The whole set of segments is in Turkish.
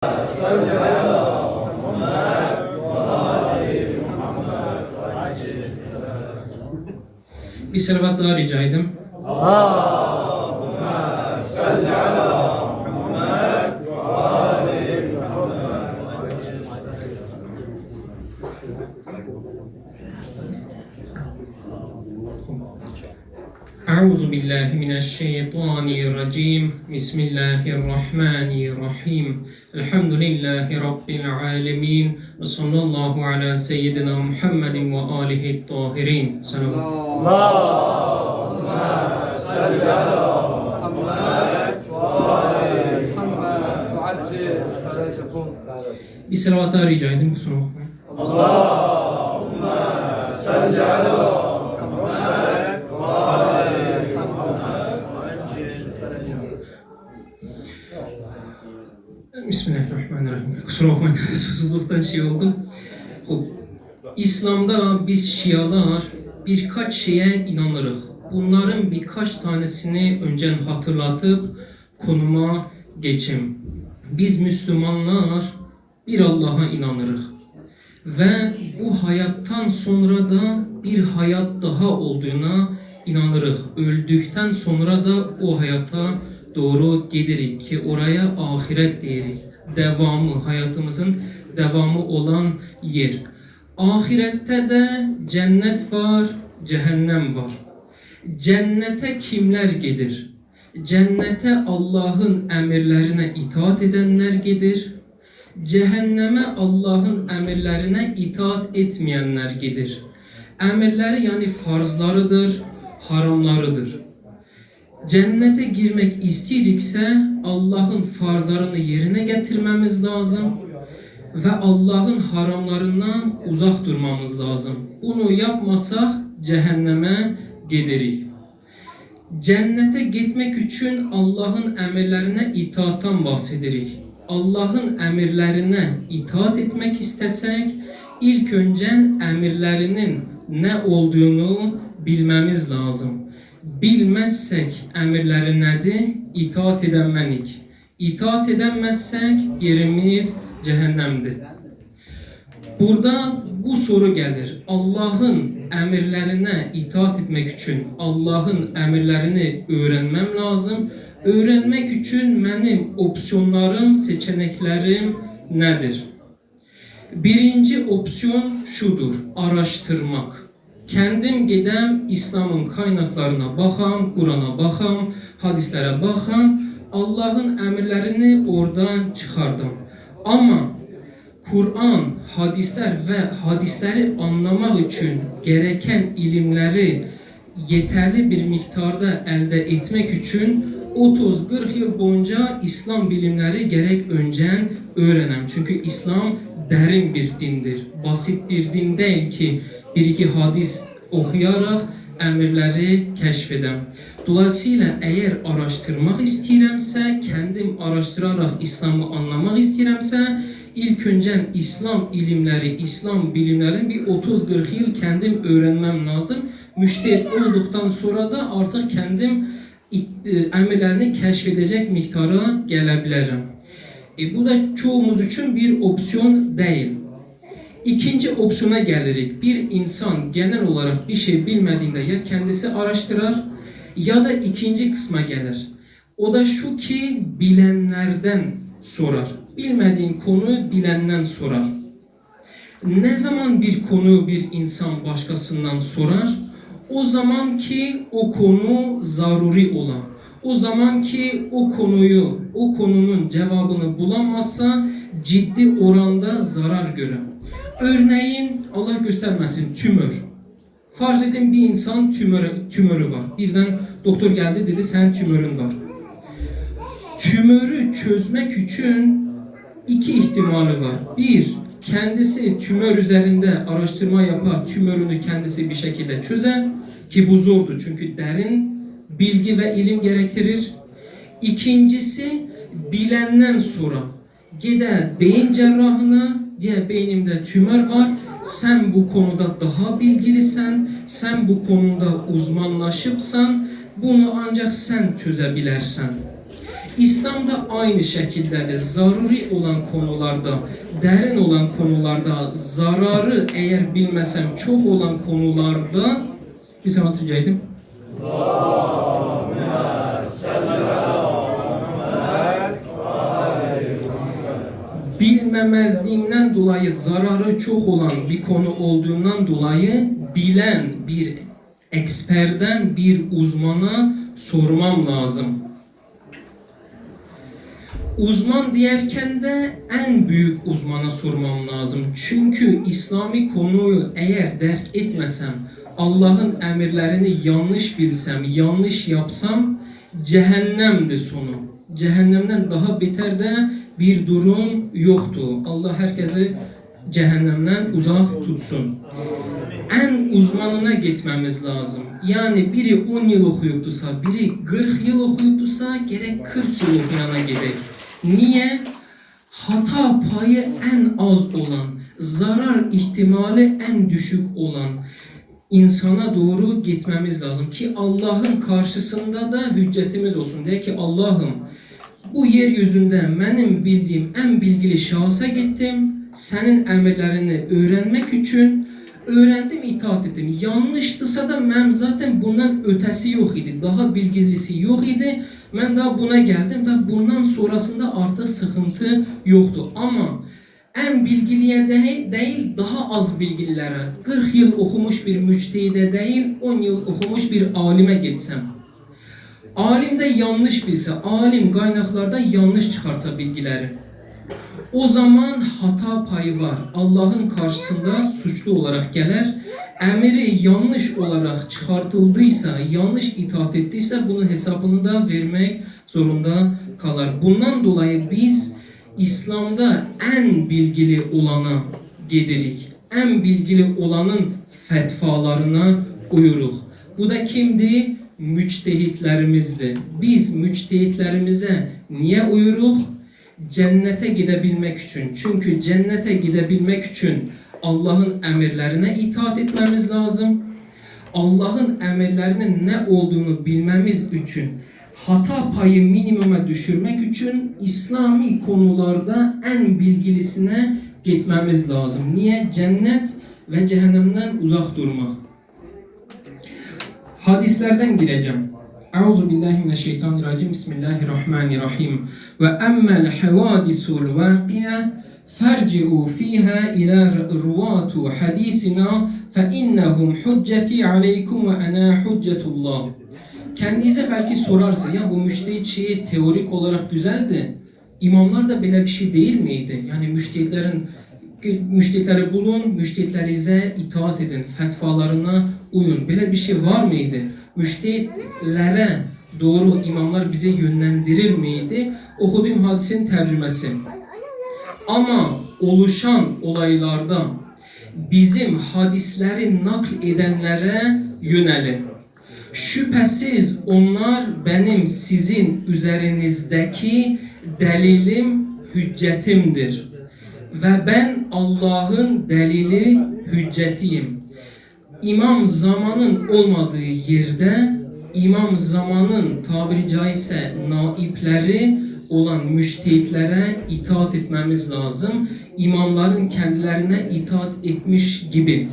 صل على محمد وآل محمد وعجل. Bir salavat daha rica edeyim. Allahümme salli ala Muhammed ve Ali Muhammed. Euzu billahi mineşşeytanirracim. Bismillahirrahmanirrahim. Elhamdülillahi rabbil alamin. Ve sallallahu ala seyyidina Muhammedin ve alihi tahirin. Selamun. Allahümme salli ala Muhammed ve Ali Muhammed ve acil feracehum. Bir salavat daha rica edeyim. Kusura bakmayın. Allahümme salli ala Muhammed ve Ali Muhammed ve acil feracehum. Bismillahirrahmanirrahim. Kusura bakmayın. Susuzluktan oldum. İslam'da biz Şialar birkaç şeye inanırız. Bunların birkaç tanesini önceden hatırlatıp konuma geçeyim. Biz Müslümanlar bir Allah'a inanırız. Ve bu hayattan sonra da bir hayat daha olduğuna inanırız. Öldükten sonra da o hayata doğru giderik ki oraya ahiret deyirik. Devamı, hayatımızın devamı olan yer. Ahirette de cennet var, cehennem var. Cennete kimler gelir? Cennete Allah'ın emirlerine itaat edenler gelir. Cehenneme Allah'ın emirlerine itaat etmeyenler gelir. Emirleri yani farzlarıdır, haramlarıdır. Cennete girmek istirikse Allah'ın farzlarını yerine getirmemiz lazım ve Allah'ın haramlarından uzak durmamız lazım. Bunu yapmasak cehenneme gelirik. Cennete gitmek için Allah'ın emirlerine itaattan bahsedirik. Allah'ın emirlerine itaat etmek istesek ilk önce emirlerinin ne olduğunu bilmemiz lazım. Bilmezsek emirleri nedir? İtaat edemenik. İtaat edemezsek yerimiz cehennemdir. Burada bu soru gelir. Allah'ın emirlerine itaat etmek için Allah'ın emirlerini öğrenmem lazım. Öğrenmek için benim opsiyonlarım, seçeneklerim nedir? Birinci opsiyon şudur. Araştırmak. Kendim gidem İslam'ın kaynaklarına bakam, Kur'an'a bakam, hadislere bakam, Allah'ın emirlerini oradan çıkardım. Ama Kur'an, hadisler ve hadisleri anlamak için gereken ilimleri yeterli bir miktarda elde etmek için 30-40 yıl boyunca İslam bilimleri gerek önceden öğrenem. Çünkü İslam derin bir dindir. Basit bir din değil ki bir iki hadis okuyarak emirleri keşfedem. Dolayısıyla eğer araştırmak isteyiremse, kendim araştırarak İslam'ı anlamak isteyiremse, ilk önce İslam ilimleri, İslam bilimlerini bir 30-40 yıl kendim öğrenmem lazım. Müştehit olduktan sonra da artık kendim emirlerini keşfedecek miktara gelebilirim. Bu da çoğumuz için bir opsiyon değil. İkinci opsiyona gelirik. Bir insan genel olarak bir şey bilmediğinde ya kendisi araştırır ya da ikinci kısma gelir. O da şu ki bilenlerden sorar. Bilmediğin konuyu bilenden sorar. Ne zaman bir konuyu bir insan başkasından sorar? O zaman ki o konu zaruri olan. O zaman ki o konunun cevabını bulamazsa ciddi oranda zarar gören. Örneğin Allah göstermesin tümör. Farz edin bir insan tümörü var. Birden doktor geldi dedi sen tümörün var. Tümörü çözmek için iki ihtimali var. Bir, kendisi tümör üzerinde araştırma yapar, tümörünü kendisi bir şekilde çözer ki bu zordur çünkü derin bilgi ve ilim gerektirir. İkincisi bilenden sonra gider beyin cerrahına diye beynimde tümör var. Sen bu konuda daha bilgilisen, sen bu konuda uzmanlaşıpsan bunu ancak sen çözebilirsen. İslamda aynı şəkildədir. Zaruri olan konularda, dərin olan konularda, zararı eğer bilməsəm çox olan konularda bir zaman türkəydim. Bilməməzliğimdən dolayı zararı çok olan bir konu olduğundan dolayı bilen bir eksperden, bir uzmana sormam lazım. Uzman diyerken de en büyük uzmana sormam lazım. Çünkü İslami konuyu eğer derk etmesem, Allah'ın emirlerini yanlış bilsem, yanlış yapsam cehennemdir sonu. Cehennemden daha beter de bir durum yoktu. Allah herkesi cehennemden uzak tutsun. En uzmanına gitmemiz lazım. Yani biri 10 yıl okuyuptusa, biri 40 yıl okuyuptusa gerek 40 yıl okuyana gerek. Niye? Hata payı en az olan, zarar ihtimali en düşük olan insana doğru gitmemiz lazım ki Allah'ın karşısında da hüccetimiz olsun. De ki Allah'ım bu yeryüzünde benim bildiğim en bilgili şahsa gittim. Senin emirlerini öğrenmek için öğrendim, itaat ettim. Yanlıştısa da ben zaten bundan ötesi yok idi. Daha bilgilisi yok idi. Ben daha buna geldim ve bundan sonrasında artık sıkıntı yoktu. Ama en bilgiliye değil, daha az bilgililere, 40 yıl okumuş bir müçtehide değil, 10 yıl okumuş bir alime gitsem. Alim de yanlış bilse, alim kaynaklarda yanlış çıkarsa bilgileri. O zaman hata payı var. Allah'ın karşısında suçlu olarak gelir. Emiri yanlış olarak çıkartıldıysa, yanlış itaat ettiyse bunun hesabını da vermek zorunda kalır. Bundan dolayı biz İslam'da en bilgili olana gidirik. En bilgili olanın fetvalarına uyuruk. Bu da kimdi? Müçtehitlerimizdi. Biz müçtehitlerimize niye uyuruk? Cennete gidebilmek için. Çünkü cennete gidebilmek için Allah'ın emirlerine itaat etmemiz lazım. Allah'ın emirlerinin ne olduğunu bilmemiz için, hata payı minimuma düşürmek için İslami konularda en bilgilisine gitmemiz lazım. Niye? Cennet ve cehennemden uzak durmak. Hadislerden gireceğim. Euzubillahimineşşeytanirracim. Bismillahirrahmanirrahim. Ve emmel havadisul vaqiye ferci'u fiha ila ruvatu hadisina fe innehum hücceti aleykum ve ana hüccetullah. Kendinize belki sorarsınız, ya bu müştehit şeyi teorik olarak güzeldi. İmamlar da böyle bir şey değil miydi? Yani müştehitleri bulun, müştehitlerinize itaat edin, fetvalarına uyun. Böyle bir şey var mıydı? Müştehitlere doğru imamlar bize yönlendirir miydi? Okuduğum hadisin tercümesi. Ama oluşan olaylarda bizim hadisleri nakl edenlere yönelin. Şüphesiz onlar benim sizin üzerinizdeki delilim, hüccetimdir. Ve ben Allah'ın delili, hüccetiyim. İmam zamanın olmadığı yerde, İmam zamanın tabiri caizse naipleri olan müştehitlere itaat etmemiz lazım. İmamların kendilerine itaat etmiş gibi.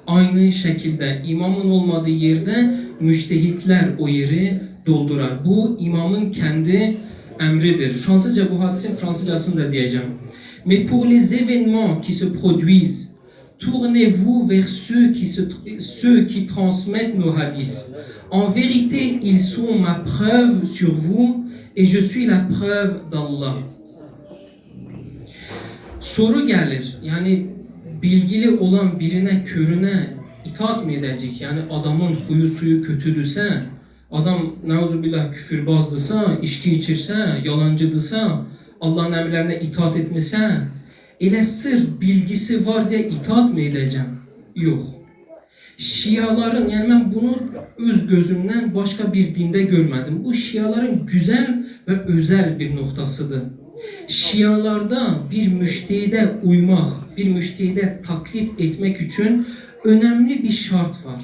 Aynı şekilde imamın olmadığı yerde müştehitler o yeri doldurar. Bu imamın kendi emridir. Fransızca bu hadisin Fransızcasını da diyeceğim. Mais pour les événements qui se produisent, tournez-vous vers ceux qui transmettent nos hadiths. En vérité, ils sont ma preuve sur vous et je suis la preuve d'Allah. Soru gelir. Yani bilgili olan birine, körüne itaat mı edecek? Yani adamın huyu suyu kötüdürse, adam neuzubillah küfürbazdısa, içki içirse, yalancıdırsa, Allah'ın emirlerine itaat etmese, elə sırf bilgisi var diye itaat mı edeceğim? Yok. Şiaların, yani ben bunu öz gözümden başka bir dinde görmedim. Bu Şiaların güzel ve özel bir noktasıdır. Şialarda bir müştehide uymak, bir müştehide taklit etmek için önemli bir şart var.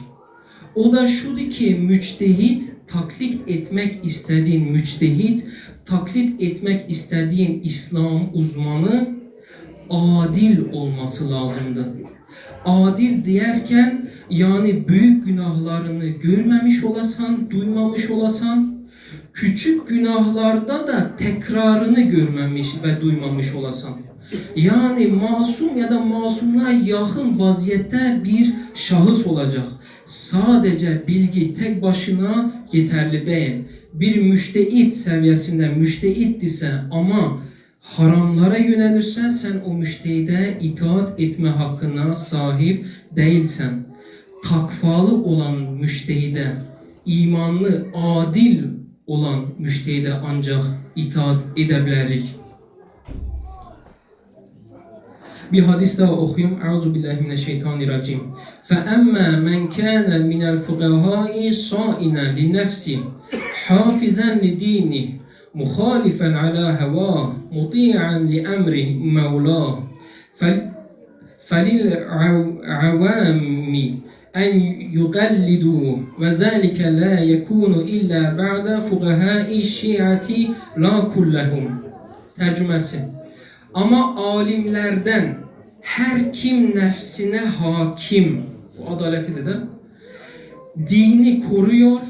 O da şudur ki müçtehit, taklit etmek istediğin müçtehit taklit etmek istediğin İslam uzmanı adil olması lazımdı. Adil diyerken yani büyük günahlarını görmemiş olasan, duymamış olasan, küçük günahlarda da tekrarını görmemiş ve duymamış olasan. Yani masum ya da masumluğa yakın vaziyette bir şahıs olacak. Sadece bilgi tek başına yeterli değil. Bir müştehit seviyesinde müştehit ise ama haramlara yönelirsen sen o müştehide itaat etme hakkına sahip değilsen. Takvalı olan müştehide, imanlı, adil olan müştehide ancak itaat edebilirik. Bir hadis daha okuyayım. Euzubillahimineşşeytanirracim. فَأَمَّا مَنْ كَانَ مِنَ الْفُقَهَاءِ صَائِنًا لِنَفْسِهِ حَافِظًا لِدِينِهِ مُخَالِفًا عَلَى هَوَاهِ مُطِيعًا لِأَمْرِ مَوْلَاهِ فَلِلْعَوَامِ أن يقلدوا وذلك لا يكون إلا بعد فقهاء الشيعة لا كلهم. Tercümesi. Ama alimlerden her kim nefsine hakim, bu adaleti de dini koruyor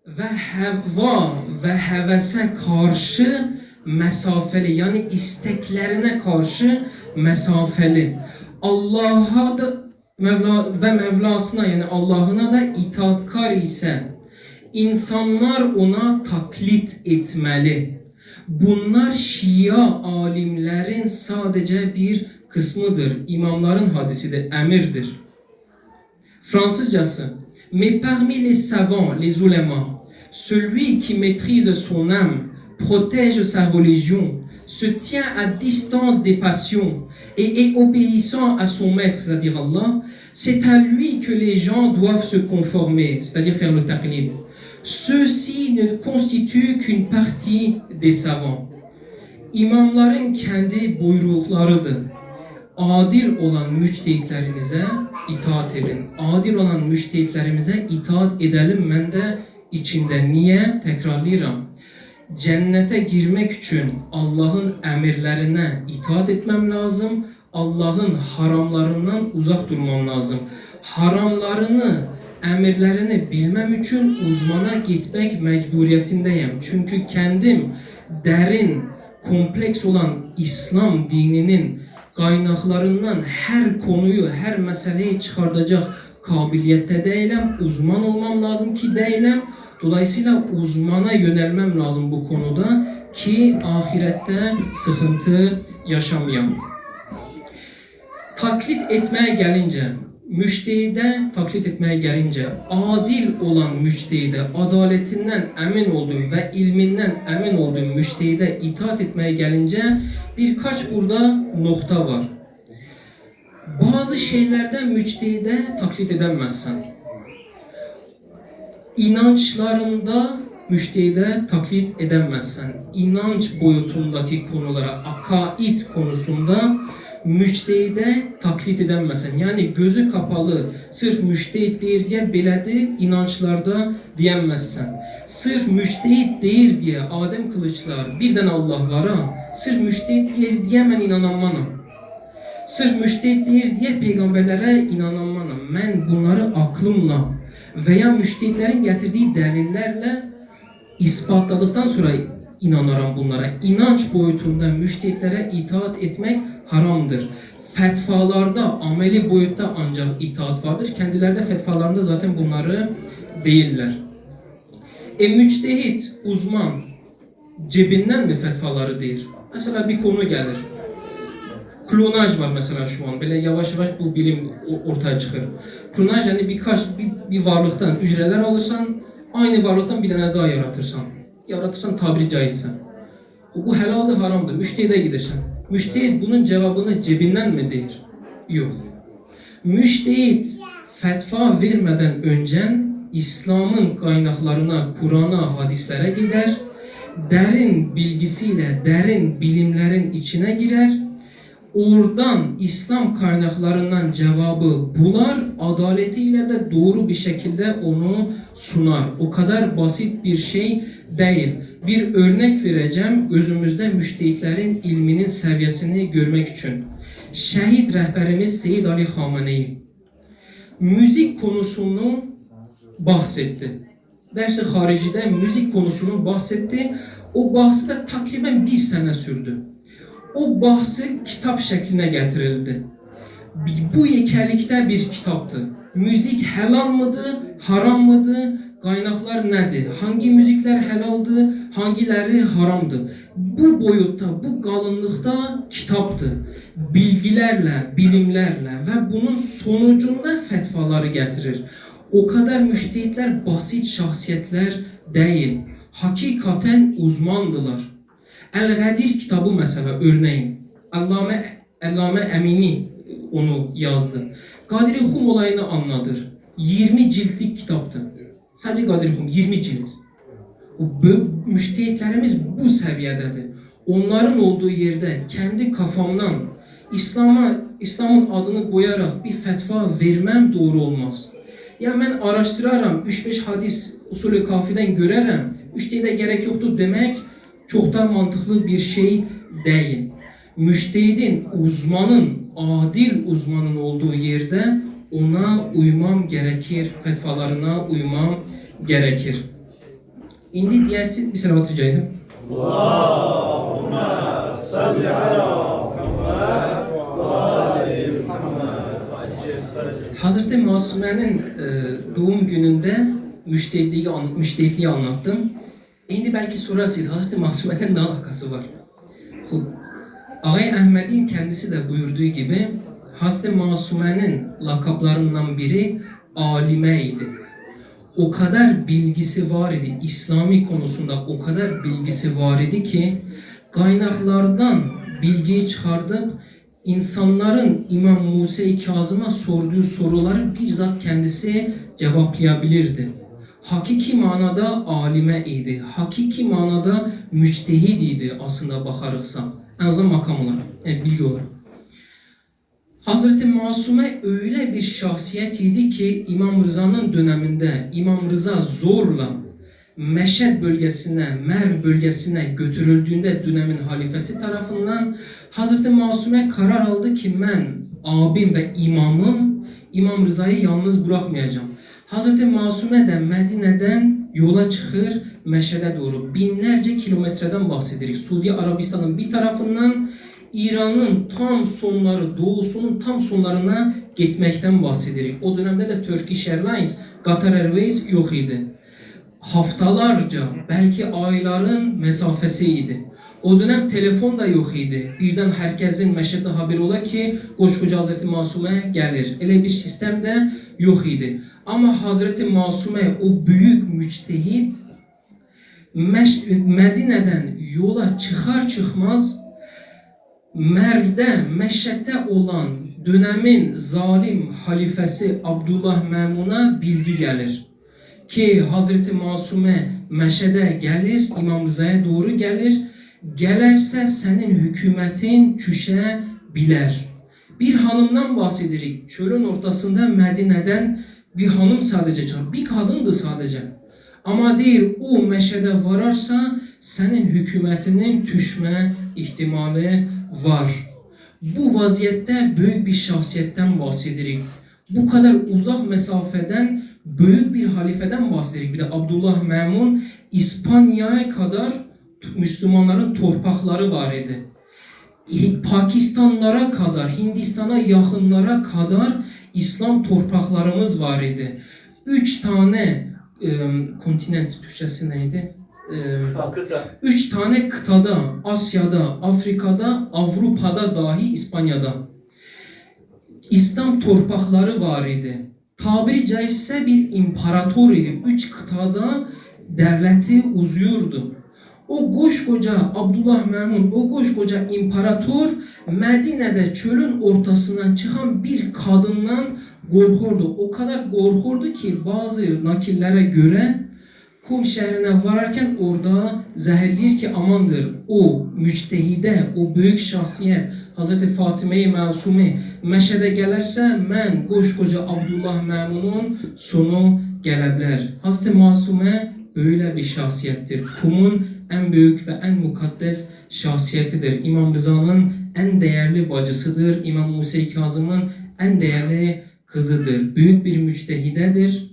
ve heva ve hevese karşı mesafeli, yani isteklerine karşı mesafeli, Allah'a da Mevlasına yani Allah'ına da itaatkar ise insanlar ona taklit etmeli. Bunlar Şia alimlerin sadece bir kısmıdır. İmamların hadisidir, emirdir. Fransızcası. Mais parmi les savants, les ulémas, celui qui maîtrise son âme, protège sa religion, se tient à distance des passions et est obéissant à son maître, c'est-à-dire Allah, c'est à lui que les gens doivent se conformer, c'est-à-dire faire le taqlid. Ceux-ci ne constituent qu'une partie des savants. İmamların kendi buyruklarıdır. Adil olan müçtehitlerinize itaat edin. Adil olan müçtehitlerimize itaat edelim. Ben de içinde niye tekrarlayıram. Cennete girmek için Allah'ın emirlerine itaat etmem lazım. Allah'ın haramlarından uzak durmam lazım. Haramlarını, emirlerini bilmem için uzmana gitmek mecburiyetindeyim. Çünkü kendim derin, kompleks olan İslam dininin kaynaklarından her konuyu, her meseleyi çıkartacak kabiliyette değilim. Uzman olmam lazım ki değilim. Dolayısıyla uzmana yönelmem lazım bu konuda ki ahirette sıkıntı yaşamayalım. Taklit etmeye gelince, müştehide taklit etmeye gelince, adil olan müştehide, adaletinden emin olduğum ve ilminden emin olduğum müştehide itaat etmeye gelince birkaç burada nokta var. Bazı şeylerden müştehide taklit edemezsen. İnançlarında müştehide taklit edemezsen. İnanç boyutundaki konulara, akaid konusunda müştehide taklit edemezsen. Yani gözü kapalı, sırf müştehit değil diye belədir inançlarda diyemezsen. Sırf müştehit değil diye Adem Kılıçlar birden Allah var ha. Sırf müştehit değil diye ben inanamam. Sırf müştehit değil diye peygamberlere inanamam. Ben bunları aklımla veya müştehitlerin getirdiği delillerle ispatladıktan sonra inanırım bunlara. İnanç boyutunda müştehitlere itaat etmek haramdır. Fetvalarda, ameli boyutta ancak itaat vardır. Kendileri de fetvalarında zaten bunları değiller. Müçtehit, uzman cebinden mi fetvaları değil? Mesela bir konu gelir. Klonaj var mesela şu an. Böyle yavaş yavaş bu bilim ortaya çıkıyor. Klonaj yani bir varlıktan hücreler alırsan, aynı varlıktan bir tane daha yaratırsan. Yaratırsan tabiri caizse. Bu helaldir, haramdır. Müştehide gidersen. Müştehit bunun cevabını cebinden mi değil? Yok. Müştehit fetva vermeden önce İslam'ın kaynaklarına, Kur'an'a, hadislere gider. Derin bilgisiyle derin bilimlerin içine girer. Oradan İslam kaynaklarından cevabı bular, adaletiyle de doğru bir şekilde onu sunar. O kadar basit bir şey değil. Bir örnek vereceğim özümüzde müştehitlerin ilminin seviyesini görmek için. Şehit rehberimiz Seyyid Ali Khamenei müzik konusunu bahsetti. Dersi haricide müzik konusunu bahsetti. O bahsi de takriben 1 sene sürdü. O bahsi kitap şekline getirildi. Bu yekerlikte bir kitaptı. Müzik helal mıdır, haram mıdır, kaynaklar nedir? Hangi müzikler helaldı, hangileri haramdı? Bu boyutta, bu kalınlıkta kitaptı. Bilgilerle, bilimlerle ve bunun sonucunda fetvaları getirir. O kadar müştehitler basit şahsiyetler değil. Hakikaten uzmandılar. El-Gadir kitabı mesela örneğin. Allame Emini onu yazdı. Qadir-i olayını anlatır. 20 ciltlik kitaptı. Sadece Qadir-i 20 cilt. Müştehitlerimiz bu seviyededir. Onların olduğu yerde kendi kafamdan İslam'ın adını koyarak bir fetva vermem doğru olmaz. Ya ben araştıraram, 3-5 hadis usulü kafiden görerem, müştehide gerek yoktur demek çok da mantıklı bir şey değil. Müştehidin, uzmanın, adil uzmanın olduğu yerde ona uymam gerekir, fetvalarına uymam gerekir. İndi diyersin bir selavat rica edeyim. Allahümme salli ala Muhammed ve ali Muhammed. Hazreti Masume'nin doğum gününde müştehitliği anlattım. Şimdi belki sorarsınız, Hazreti Masume'nin ne alakası var? Ağay Ahmet'in kendisi de buyurduğu gibi Hazreti Masume'nin lakaplarından biri alimeydi. O kadar bilgisi var idi, İslami konusunda o kadar bilgisi var idi ki kaynaklardan bilgiyi çıkardıp insanların İmam Musa-i Kazım'a sorduğu soruları bizzat kendisi cevaplayabilirdi. Hakiki manada alime idi, hakiki manada müçtehid idi aslında bakarıksa. En azından makam olarak, yani bilgi olarak. Hazreti Masume öyle bir şahsiyet idi ki İmam Rıza'nın döneminde İmam Rıza zorla Meşhed bölgesine, Merv bölgesine götürüldüğünde dönemin halifesi tarafından Hazreti Masume karar aldı ki ben abim ve imamım İmam Rıza'yı yalnız bırakmayacağım. Hazreti Masume de Medine'den yola çıkır Meşhed'e doğru. Binlerce kilometreden bahsedirik. Suudi Arabistan'ın bir tarafından İran'ın tam sonları, doğusunun tam sonlarına gitmekten bahsedirik. O dönemde de Turkish Airlines, Qatar Airways yok idi. Haftalarca, belki ayların mesafesiydi. O dönem telefon da yok idi. Birden herkesin Meşhed'de haberi ola ki koskoca Hazreti Masume gelir. Öyle bir sistem de yok idi. Ama Hazreti Masume o büyük müçtehid Medine'den yola çıkar çıkmaz Merv'de, Meşhed'de olan dönemin zalim halifesi Abdullah Memun'a bilgi gelir. Ki Hazreti Masume Meşhed'e gelir, İmam Rıza'ya doğru gelir. Gelirse senin hükümetin düşebilir. Bir hanımdan bahsedirik. Çölün ortasında Medine'den bir hanım sadece çağır. Bir kadındı sadece. Ama değil o Meşhed'e vararsa senin hükümetinin düşme ihtimali var. Bu vaziyette büyük bir şahsiyetten bahsedirik. Bu kadar uzak mesafeden büyük bir halifeden bahsedirik. Bir de Abdullah Memun İspanya'ya kadar Müslümanların torpakları var idi. Pakistanlara kadar, Hindistan'a yakınlara kadar İslam torpaklarımız var idi. 3 tane kontinent Türkçesi neydi? 3 tane kıtada, Asya'da, Afrika'da, Avrupa'da dahi İspanya'da İslam torpakları var idi. Tabiri caizse bir imparator idi. 3 kıtada devleti uzuyordu. O koskoca Abdullah Memun, o koskoca imparator Medine'de çölün ortasından çıkan bir kadından korkurdu. O kadar korkurdu ki bazı nakillere göre Kum şehrine vararken orada zehirleyir ki amandır. O müçtehide, o büyük şahsiyet Hz. Fatime-i Masume Meşhed'e gelirse ben koskoca Abdullah Memun'un sonu gelebilir. Hz. Masume böyle bir şahsiyettir. Kumun en büyük ve en mukaddes şahsiyetidir. İmam Rıza'nın en değerli bacısıdır. İmam Musa-i Kazım'ın en değerli kızıdır. Büyük bir müçtehidedir.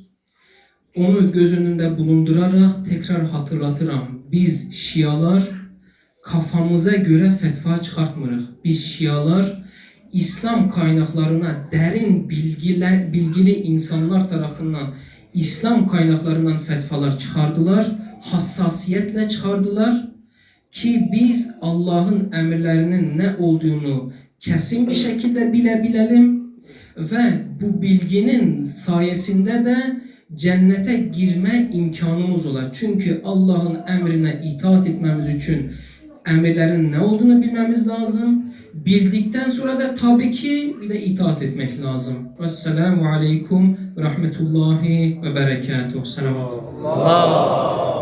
Onu göz önünde bulundurarak tekrar hatırlatıram. Biz Şialar kafamıza göre fetva çıkartmırıq. Biz Şialar İslam kaynaklarına derin bilgili insanlar tarafından İslam kaynaklarından fetvalar çıkardılar. Hassasiyetle çıkardılar ki biz Allah'ın emirlerinin ne olduğunu kesin bir şekilde bilebilelim ve bu bilginin sayesinde de cennete girme imkanımız olar. Çünkü Allah'ın emrine itaat etmemiz için emirlerin ne olduğunu bilmemiz lazım. Bildikten sonra da tabii ki bir de itaat etmek lazım. Vesselamu aleyküm ve rahmetullahi ve berekatuhu. Selamat. Allah